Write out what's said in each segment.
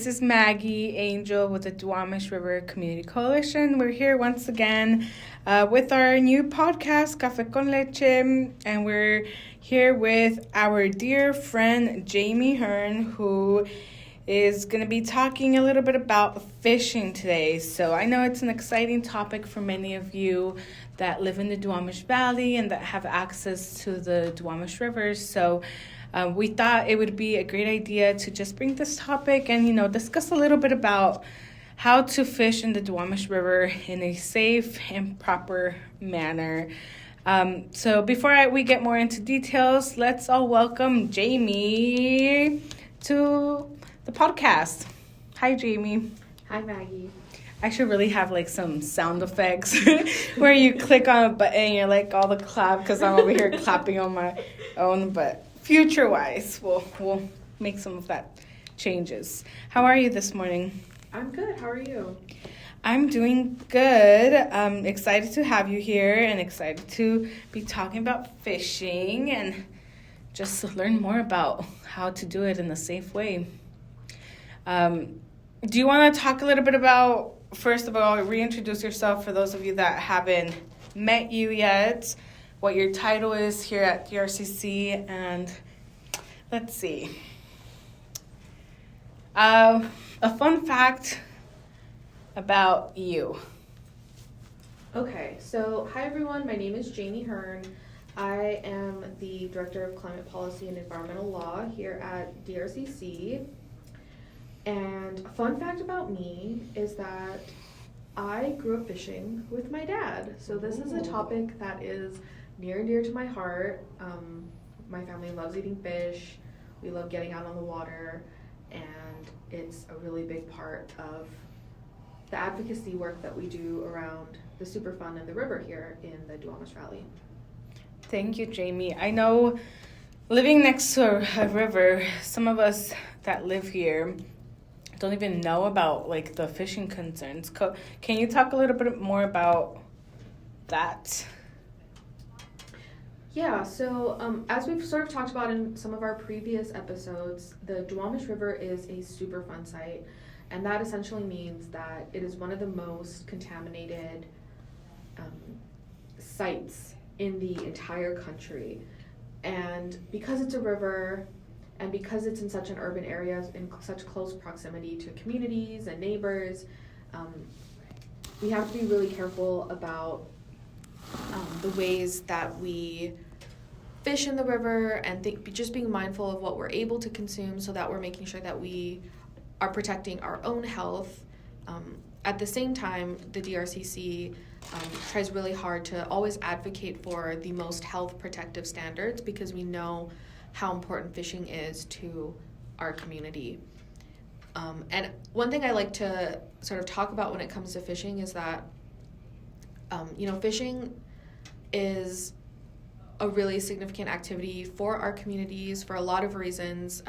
is Maggie Angel with the Duwamish River Community Coalition. We're here once again with our new podcast, Café con Leche, and we're here with our dear friend Jamie Hearn, who is going to be talking a little bit about fishing today. So I know it's an exciting topic for many of you that live in the Duwamish Valley and that have access to the Duwamish River. So we thought it would be a great idea to just bring this topic and, discuss a little bit about how to fish in the Duwamish River in a safe and proper manner. So before we get more into details, let's all welcome Jamie to the podcast. Hi, Jamie. Hi, Maggie. I should really have some sound effects where you click on a button and you're all the clap, because I'm over here clapping on my own, but future-wise, we'll make some of that changes. How are you this morning? I'm good. How are you? I'm doing good. I'm excited to have you here and excited to be talking about fishing and just to learn more about how to do it in a safe way. Do you want to talk a little bit about, first of all, reintroduce yourself for those of you that haven't met you yet, what your title is here at DRCC, and let's see. A fun fact about you. Okay, so hi everyone, my name is Jamie Hearn. I am the Director of Climate Policy and Environmental Law here at DRCC. And a fun fact about me is that I grew up fishing with my dad. So this is a topic that is near and dear to my heart. My family loves eating fish. We love getting out on the water. And it's a really big part of the advocacy work that we do around the Superfund and the river here in the Duwamish Valley. Thank you, Jamie. I know living next to a river, some of us that live here don't even know about the fishing concerns. Can you talk a little bit more about that? Yeah, so as we've sort of talked about in some of our previous episodes, the Duwamish River is a Superfund site, and that essentially means that it is one of the most contaminated sites in the entire country. And because it's a river, and because it's in such an urban area, in such close proximity to communities and neighbors, we have to be really careful about the ways that we fish in the river, and just being mindful of what we're able to consume so that we're making sure that we are protecting our own health. At the same time, the DRCC tries really hard to always advocate for the most health protective standards, because we know how important fishing is to our community. And one thing I like to sort of talk about when it comes to fishing is that, fishing is a really significant activity for our communities for a lot of reasons.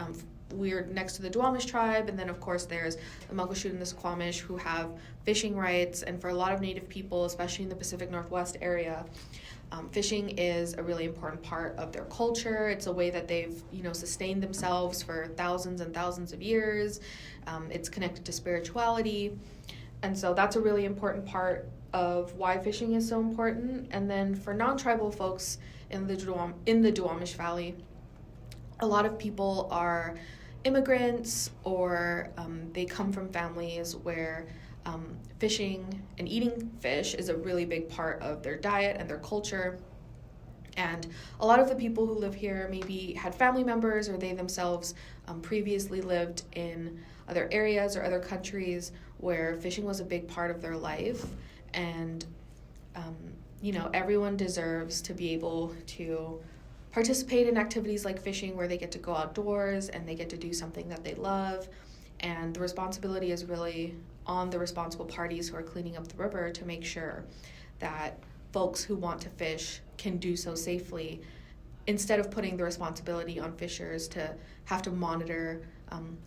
We're next to the Duwamish tribe, and then of course there's the Muckleshoot and the Squamish who have fishing rights, and for a lot of Native people, especially in the Pacific Northwest area, fishing is a really important part of their culture. It's a way that they've, sustained themselves for thousands and thousands of years. It's connected to spirituality. And so that's a really important part of why fishing is so important. And then for non-tribal folks in the Duwamish Valley, a lot of people are immigrants, or they come from families where fishing and eating fish is a really big part of their diet and their culture. And a lot of the people who live here maybe had family members, or they themselves previously lived in other areas or other countries where fishing was a big part of their life. And, everyone deserves to be able to participate in activities like fishing, where they get to go outdoors and they get to do something that they love. And the responsibility is really on the responsible parties who are cleaning up the river to make sure that folks who want to fish can do so safely, instead of putting the responsibility on fishers to have to monitor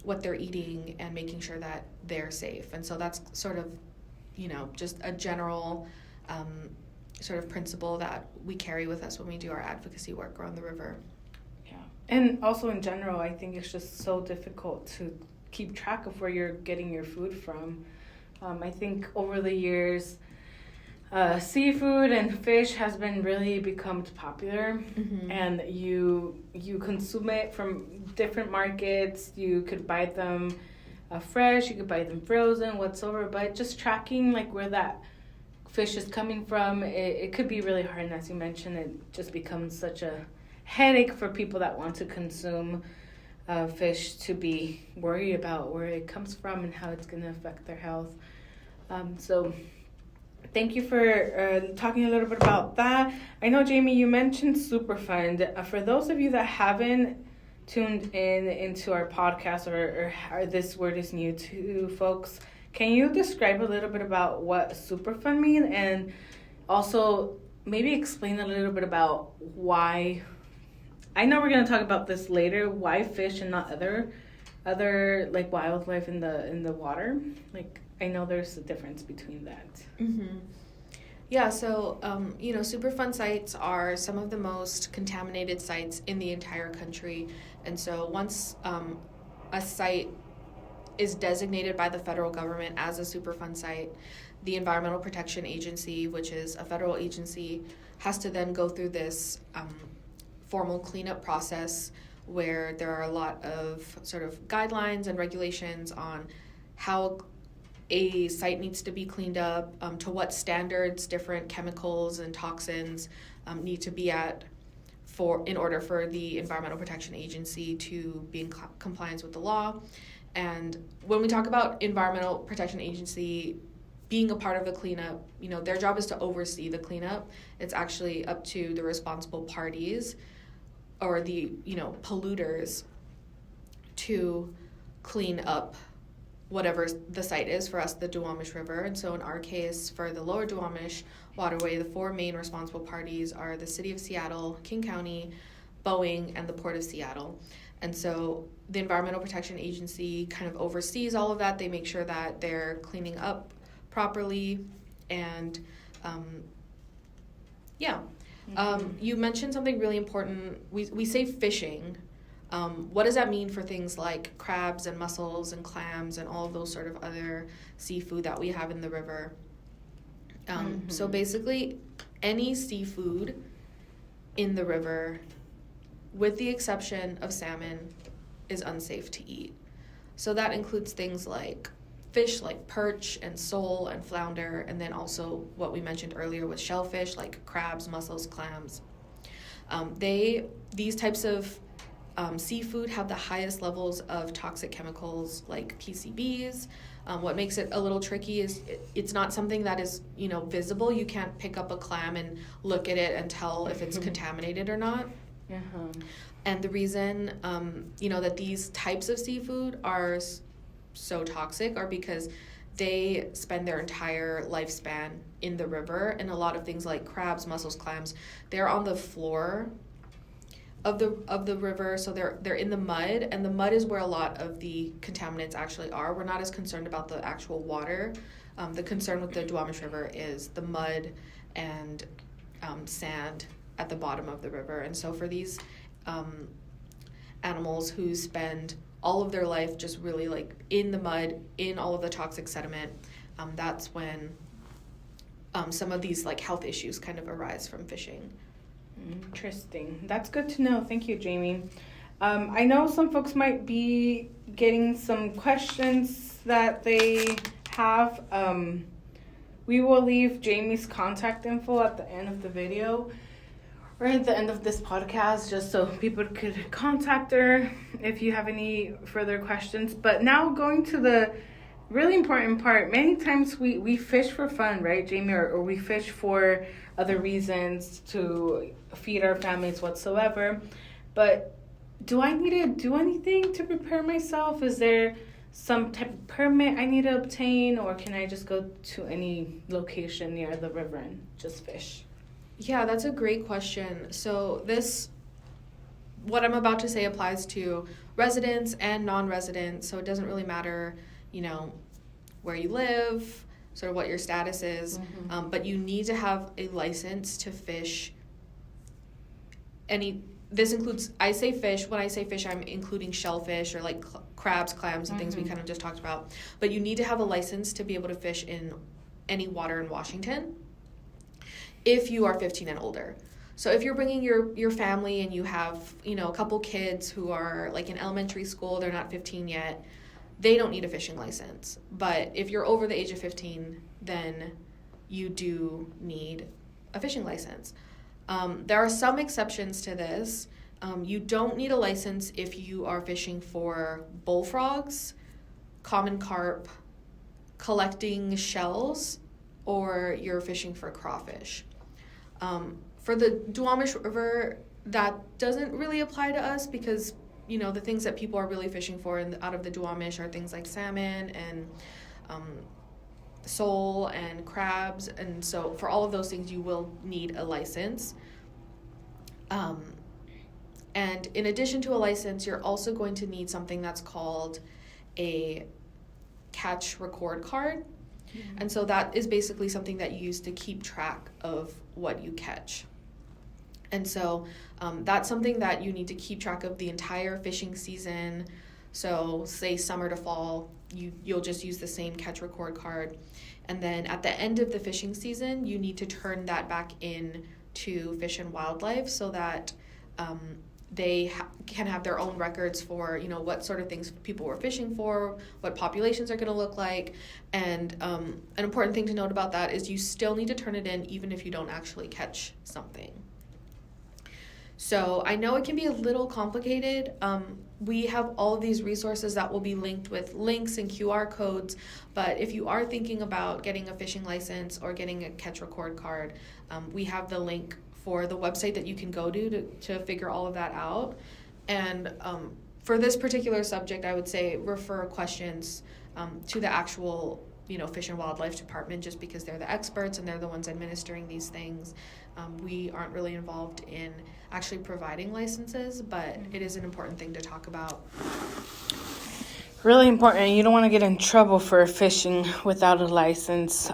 what they're eating and making sure that they're safe. And so that's sort of, just a general sort of principle that we carry with us when we do our advocacy work around the river. Yeah. And also in general, I think it's just so difficult to keep track of where you're getting your food from. I think over the years, seafood and fish has been really become popular, and you consume it from different markets. You could buy them fresh, you could buy them frozen, whatsoever. But just tracking like where that fish is coming from, it could be really hard. And as you mentioned, it just becomes such a headache for people that want to consume fish to be worried about where it comes from and how it's going to affect their health. So thank you for talking a little bit about that. I know, Jamie, you mentioned Superfund. For those of you that haven't tuned into our podcast or this word is new to folks, can you describe a little bit about what Superfund means, and also maybe explain a little bit about why, I know we're going to talk about this later, why fish and not other like wildlife in the water? Like, I know there's a difference between that. Yeah, so, Superfund sites are some of the most contaminated sites in the entire country. And so once a site is designated by the federal government as a Superfund site, the Environmental Protection Agency, which is a federal agency, has to then go through this formal cleanup process where there are a lot of sort of guidelines and regulations on how a site needs to be cleaned up, to what standards different chemicals and toxins need to be at in order for the Environmental Protection Agency to be in compliance with the law. And when we talk about Environmental Protection Agency being a part of the cleanup, their job is to oversee the cleanup. It's actually up to the responsible parties or the, polluters to clean up whatever the site is. For us, the Duwamish River. And so in our case, for the lower Duwamish waterway, the four main responsible parties are the City of Seattle, King County, Boeing, and the Port of Seattle. And so the Environmental Protection Agency kind of oversees all of that. They make sure that they're cleaning up properly. And you mentioned something really important. We say fishing. What does that mean for things like crabs and mussels and clams and all of those sort of other seafood that we have in the river? So basically, any seafood in the river, with the exception of salmon, is unsafe to eat. So that includes things like fish like perch and sole and flounder, and then also what we mentioned earlier with shellfish like crabs, mussels, clams. These types of seafood have the highest levels of toxic chemicals like PCBs. What makes it a little tricky is it's not something that is, visible. You can't pick up a clam and look at it and tell if it's contaminated or not. And the reason, that these types of seafood are so toxic are because they spend their entire lifespan in the river, and a lot of things like crabs, mussels, clams, they're on the floor of the river, so they're in the mud, and the mud is where a lot of the contaminants actually are. We're not as concerned about the actual water. The concern with the Duwamish River is the mud and sand at the bottom of the river. And so for these animals who spend all of their life just really like in the mud, in all of the toxic sediment, that's when some of these like health issues kind of arise from fishing. Interesting. That's good to know. Thank you, Jamie. I know some folks might be getting some questions that they have. We will leave Jamie's contact info at the end of the video or at the end of this podcast, just so people could contact her if you have any further questions. But now going to the really important part. Many times we fish for fun, right, Jamie? Or we fish for other reasons, to feed our families whatsoever. But do I need to do anything to prepare myself? Is there some type of permit I need to obtain, or can I just go to any location near the river and just fish? Yeah, that's a great question. So what I'm about to say applies to residents and non-residents, so it doesn't really matter, where you live, sort of what your status is, but you need to have a license to fish this includes, I say fish, when I say fish, I'm including shellfish or like crabs, clams, and things we kind of just talked about. But you need to have a license to be able to fish in any water in Washington if you are 15 and older. So if you're bringing your family and you have, you know, a couple kids who are like in elementary school, they're not 15 yet, they don't need a fishing license. But if you're over the age of 15, then you do need a fishing license. There are some exceptions to this. You don't need a license if you are fishing for bullfrogs, common carp, collecting shells, or you're fishing for crawfish. For the Duwamish River, that doesn't really apply to us because, you know, the things that people are really fishing for out of the Duwamish are things like salmon and sole and crabs, and so for all of those things you will need a license. And in addition to a license, you're also going to need something that's called a catch record card. And so that is basically something that you use to keep track of what you catch. And so that's something that you need to keep track of the entire fishing season. So say summer to fall, you'll just use the same catch record card. And then at the end of the fishing season, you need to turn that back in to Fish and Wildlife so that they can have their own records for, you know, what sort of things people were fishing for, what populations are going to look like. And an important thing to note about that is you still need to turn it in even if you don't actually catch something. So I know it can be a little complicated. We have all of these resources that will be linked with links and QR codes, but if you are thinking about getting a fishing license or getting a catch record card, we have the link for the website that you can go to figure all of that out. And for this particular subject, I would say refer questions to the actual, you know, Fish and Wildlife Department, just because they're the experts and they're the ones administering these things. We aren't really involved in actually providing licenses, but it is an important thing to talk about. Really important. You don't want to get in trouble for fishing without a license,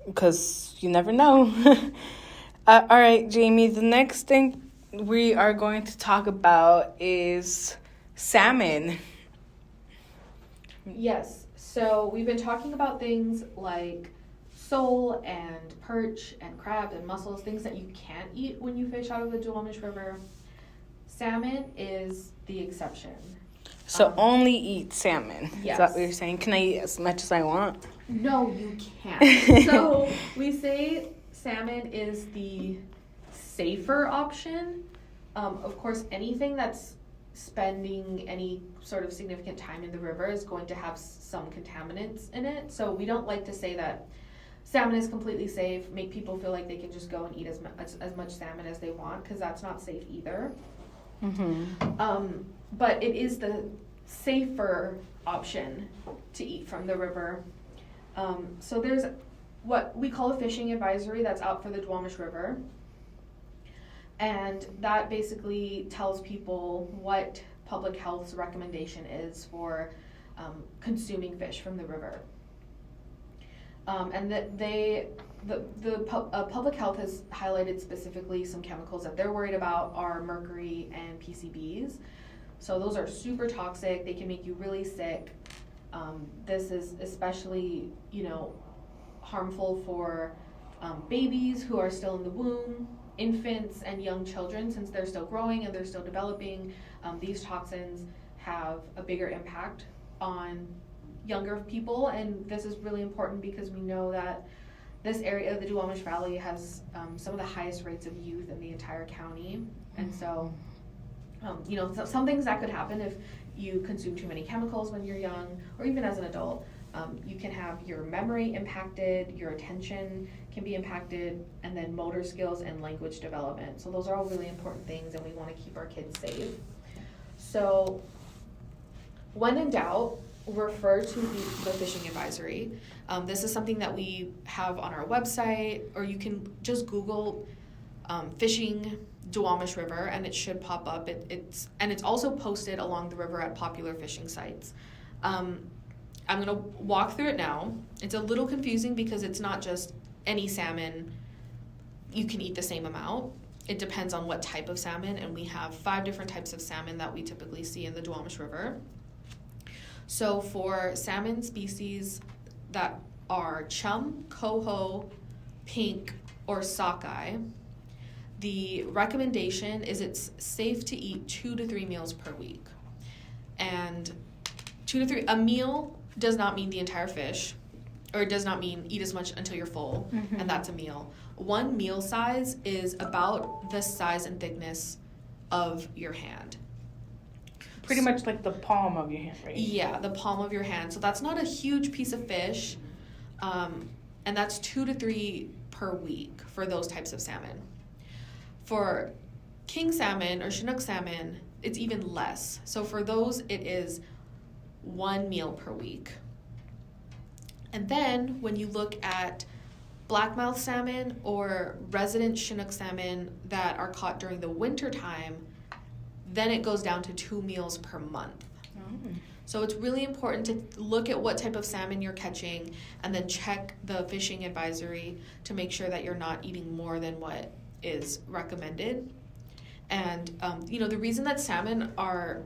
because you never know. All right, Jamie, the next thing we are going to talk about is salmon. Yes, so we've been talking about things like sole and perch and crabs and mussels, things that you can't eat when you fish out of the Duwamish River. Salmon is the exception. So only eat salmon. Yes. Is that what you're saying? Can I eat as much as I want? No, you can't. So we say salmon is the safer option. Of course, anything that's spending any sort of significant time in the river is going to have some contaminants in it. So we don't like to say that salmon is completely safe, make people feel like they can just go and eat as much salmon as they want, because that's not safe either. But it is the safer option to eat from the river. So there's what we call a fishing advisory that's out for the Duwamish River. And that basically tells people what public health's recommendation is for consuming fish from the river. And that public health has highlighted specifically some chemicals that they're worried about are mercury and PCBs. So those are super toxic. They can make you really sick. This is especially, you know, harmful for babies who are still in the womb, infants, and young children, since they're still growing and they're still developing. These toxins have a bigger impact on younger people, and this is really important because we know that this area of the Duwamish Valley has some of the highest rates of youth in the entire county. And so, you know, some things that could happen if you consume too many chemicals when you're young, or even as an adult. You can have your memory impacted, your attention can be impacted, and then motor skills and language development. So those are all really important things, and we want to keep our kids safe. So when in doubt, refer to the fishing advisory. This is something that we have on our website, or you can just Google fishing Duwamish River, and it should pop up. It's also posted along the river at popular fishing sites. I'm going to walk through it now. It's a little confusing because it's not just any salmon, you can eat the same amount. it depends on what type of salmon, and we have 5 different types of salmon that we typically see in the Duwamish River. So for salmon species that are chum, coho, pink, or sockeye, the recommendation is it's safe to eat 2 to 3 meals per week. And 2 to 3, a meal does not mean the entire fish, or it does not mean eat as much until you're full, and that's a meal. One meal size is about the size and thickness of your hand. Pretty much like the palm of your hand, right? Yeah, the palm of your hand. So that's not a huge piece of fish, and that's 2 to 3 per week for those types of salmon. For king salmon or Chinook salmon, it's even less. So for those, it is 1 meal per week. And then when you look at blackmouth salmon or resident Chinook salmon that are caught during the winter time, then it goes down to 2 meals per month. So it's really important to look at what type of salmon you're catching and then check the fishing advisory to make sure that you're not eating more than what is recommended. And the reason that salmon are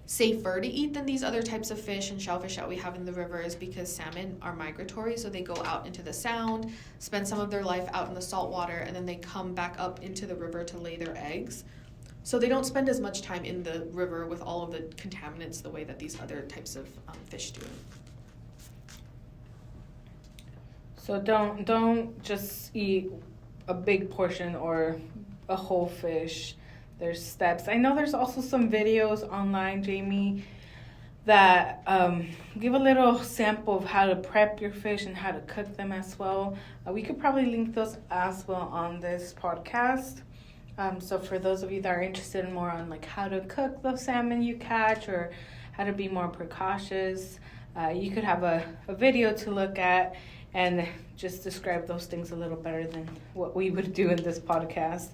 safer to eat than these other types of fish and shellfish that we have in the river is because salmon are migratory, so they go out into the sound, spend some of their life out in the salt water, and then they come back up into the river to lay their eggs. So they don't spend as much time in the river with all of the contaminants the way that these other types of fish do. So don't just eat a big portion or a whole fish. There's steps. I know there's also some videos online, Jamie, that give a little sample of how to prep your fish and how to cook them as well. We could probably link those as well on this podcast. So for those of you that are interested in more on like how to cook the salmon you catch or how to be more precautious, you could have a video to look at and just describe those things a little better than what we would do in this podcast.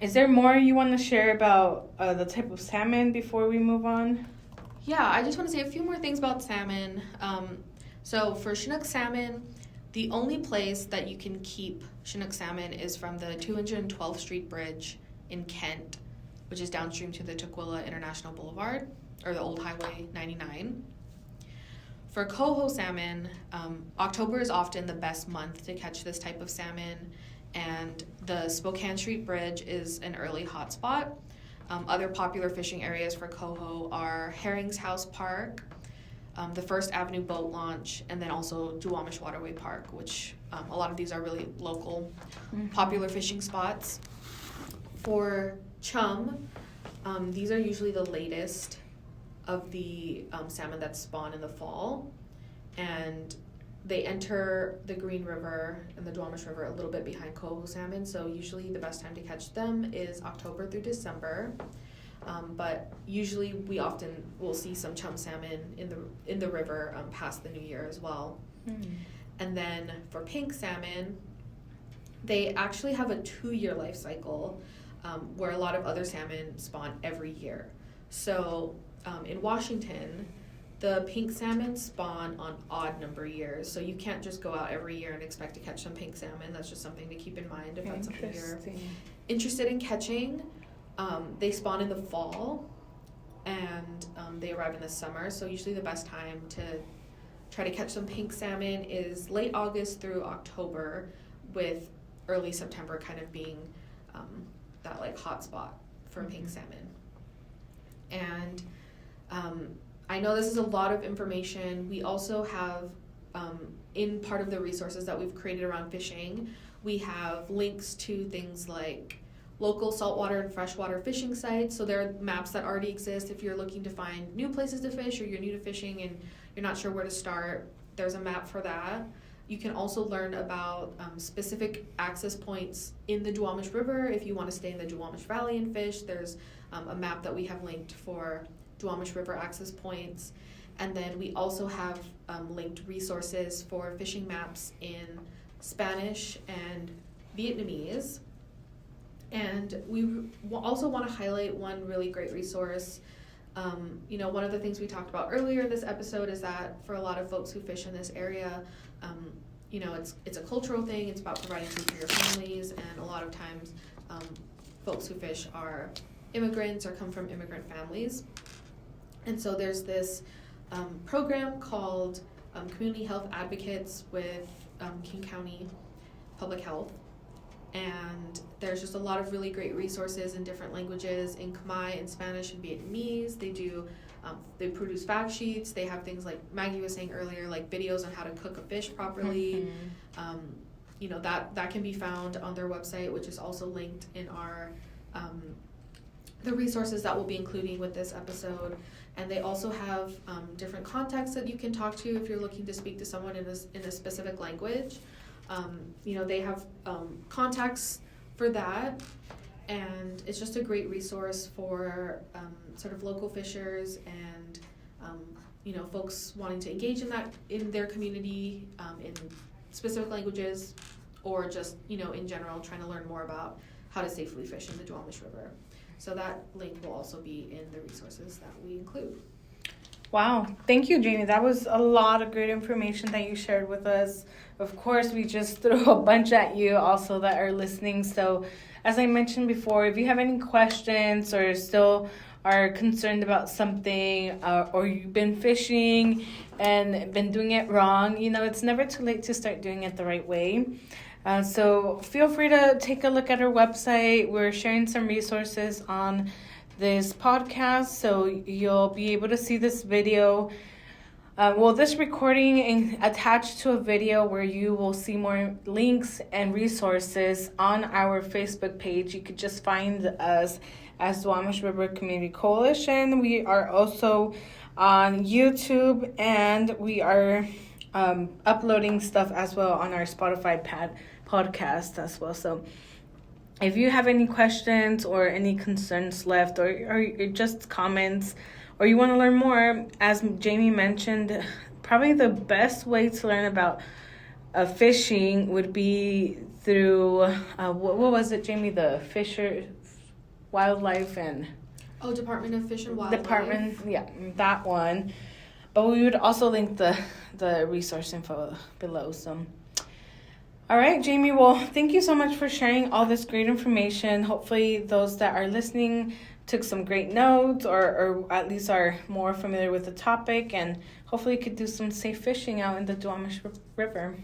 Is there more you want to share about the type of salmon before we move on? Yeah, I just want to say a few more things about salmon. So for Chinook salmon, the only place that you can keep Chinook salmon is from the 212th Street Bridge in Kent, which is downstream to the Tukwila International Boulevard, or the old Highway 99. For coho salmon, October is often the best month to catch this type of salmon, and the Spokane Street Bridge is an early hotspot. Other popular fishing areas for coho are Herring's House Park, the First Avenue Boat Launch, and then also Duwamish Waterway Park, which a lot of these are really local, popular fishing spots. For chum, these are usually the latest of the salmon that spawn in the fall, and they enter the Green River and the Duwamish River a little bit behind coho salmon, so usually the best time to catch them is October through December. But usually we often will see some chum salmon in the river past the new year as well. And then for pink salmon, they actually have a 2-year life cycle, where a lot of other salmon spawn every year. So in Washington, the pink salmon spawn on odd number years, so you can't just go out every year and expect to catch some pink salmon. That's just something to keep in mind if that's something you're interested in catching. They spawn in the fall, and they arrive in the summer, so usually the best time to try to catch some pink salmon is late August through October, with early September kind of being that like hot spot for pink salmon. And I know this is a lot of information. We also have, in part of the resources that we've created around fishing, we have links to things like local saltwater and freshwater fishing sites. So there are maps that already exist if you're looking to find new places to fish or you're new to fishing and you're not sure where to start. There's a map for that. You can also learn about specific access points in the Duwamish River. If you want to stay in the Duwamish Valley and fish, there's a map that we have linked for Duwamish River access points. And then we also have linked resources for fishing maps in Spanish and Vietnamese. And we also want to highlight one really great resource. One of the things we talked about earlier in this episode is that for a lot of folks who fish in this area, it's a cultural thing. It's about providing food for your families, and a lot of times folks who fish are immigrants or come from immigrant families. And so there's this program called Community Health Advocates with King County Public Health. And there's just a lot of really great resources in different languages, in Khmer, in Spanish, and Vietnamese. They produce fact sheets. They have things like Maggie was saying earlier, like videos on how to cook a fish properly. That can be found on their website, which is also linked in our the resources that we'll be including with this episode. And they also have different contacts that you can talk to if you're looking to speak to someone in a specific language. They have contacts for that, and it's just a great resource for sort of local fishers and folks wanting to engage in their community in specific languages, or just in general trying to learn more about how to safely fish in the Duwamish River. So that link will also be in the resources that we include. Wow. Thank you, Jamie. That was a lot of great information that you shared with us. Of course, we just threw a bunch at you also that are listening. So as I mentioned before, if you have any questions or still are concerned about something, or you've been fishing and been doing it wrong, it's never too late to start doing it the right way. So feel free to take a look at our website. We're sharing some resources on this podcast, so you'll be able to see this video. This recording attached to a video where you will see more links and resources on our Facebook page. You could just find us as Duwamish River Community Coalition. We are also on YouTube, and we are uploading stuff as well on our Spotify podcast as well. So if you have any questions or any concerns left, or just comments, or you want to learn more, as Jamie mentioned, probably the best way to learn about fishing would be through, what was it, Jamie? The Wildlife and... Oh, Department of Fish and Wildlife. That one. But we would also link the resource info below. So, all right, Jamie. Well, thank you so much for sharing all this great information. Hopefully those that are listening took some great notes, or at least are more familiar with the topic, and hopefully could do some safe fishing out in the Duwamish River.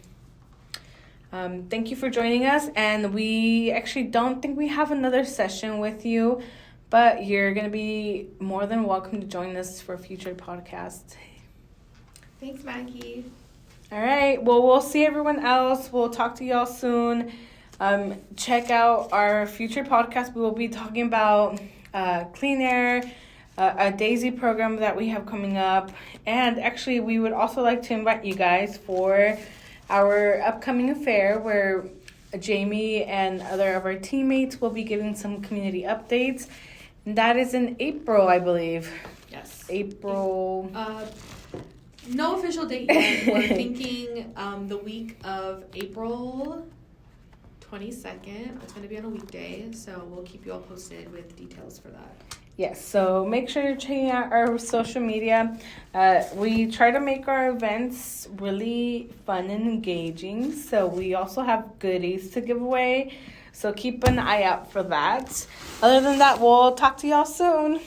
Thank you for joining us, and we actually don't think we have another session with you, but you're going to be more than welcome to join us for future podcasts. Thanks, Maggie. All right. Well, we'll see everyone else. We'll talk to y'all soon. Check out our future podcast. We will be talking about clean air, a DAISY program that we have coming up. And actually, we would also like to invite you guys for our upcoming affair, where Jamie and other of our teammates will be giving some community updates. And that is in April, I believe. Yes. April. No official date yet. We're thinking the week of April 22nd. It's going to be on a weekday, so we'll keep you all posted with details for that. Yes, so make sure you're checking out our social media. We try to make our events really fun and engaging, so we also have goodies to give away. So keep an eye out for that. Other than that, we'll talk to y'all soon.